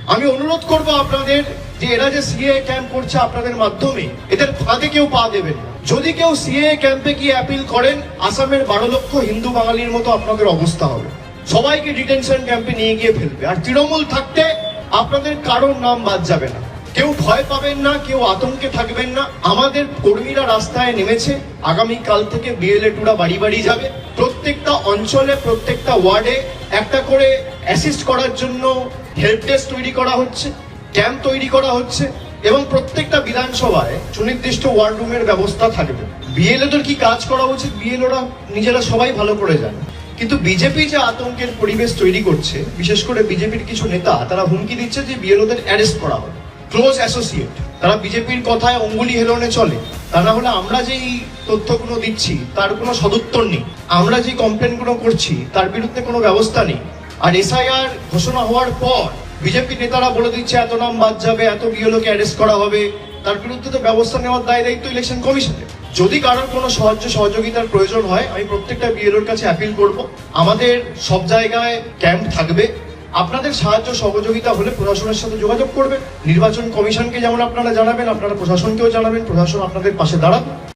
আমি অনুরোধ করব আপনাদের যে এরা যে সিএ ক্যাম্প করছে আপনাদের মাধ্যমে, এদের ফাঁদে কেউ পা দেবেন না। যদি কেউ সিএ ক্যাম্পে গিয়ে অ্যাপিল করেন, আসামের 12 লক্ষ হিন্দু বাঙালির মতো আপনাদের অবস্থা হবে। সবাইকে ডিটেনশন ক্যাম্পে নিয়ে গিয়ে ফেলবে। আর তৃণমূল থাকতে আপনাদের কারোর নাম বাদ যাবে না। কেউ ভয় পাবেন না, কেউ আতঙ্কে থাকবেন না। আমাদের কর্মীরা রাস্তায় নেমেছে। আগামী কাল থেকে বিএলএ-2রা বাড়ি বাড়ি যাবে। প্রত্যেকটা অঞ্চলে, প্রত্যেকটা ওয়ার্ডে একটা করে অ্যাসিস্ট করার জন্য হেল্প ডেস্ক তৈরি করা হচ্ছে, ক্যাম্প তৈরি করা হচ্ছে, এবং প্রত্যেকটা বিধানসভায় সুনির্দিষ্ট ওয়ার্ড রুমের ব্যবস্থা থাকবে। বিএলএদের কি কাজ করা উচিত বিএলওরা নিজেরা সবাই ভালো করে জানে। কিন্তু বিজেপি যে আতঙ্কের পরিবেশ তৈরি করছে, বিশেষ করে বিজেপির কিছু নেতা, তারা হুমকি দিচ্ছে যে বিএলওদের অ্যারেস্ট করা হবে। ক্লোজ অ্যাসোসিয়েট, তারা বিজেপির কথায় অঙ্গুলি হেলনে চলে। তা না হলে আমরা যেই তথ্যগুলো দিচ্ছি তার কোনো সদুত্তর নেই, আমরা যে কমপ্লেনগুলো করছি তার বিরুদ্ধে কোনো ব্যবস্থা নেই। আর এসআইআর ঘোষণা হওয়ার পর বিজেপি নেতারা বলে দিচ্ছে এত নাম বাদ যাবে, এত বিএলওকে অ্যারেস্ট করা হবে। তার বিরুদ্ধে তো ব্যবস্থা নেওয়ার দায় দায়িত্ব ইলেকশন কমিশনের। যদি কারোর কোনো সাহায্য সহযোগিতার প্রয়োজন হয়, আমি প্রত্যেকটা বিএলওর কাছে অ্যাপিল করব, আমাদের সব জায়গায় ক্যাম্প থাকবে। আপনাদের সাহায্য সহযোগিতা হলে প্রশাসনের সাথে যোগাযোগ করবেন। নির্বাচন কমিশনকে যেমন আপনারা জানাবেন, আপনারা প্রশাসনকেও জানাবেন, প্রশাসন আপনাদের পাশে দাঁড়াবে।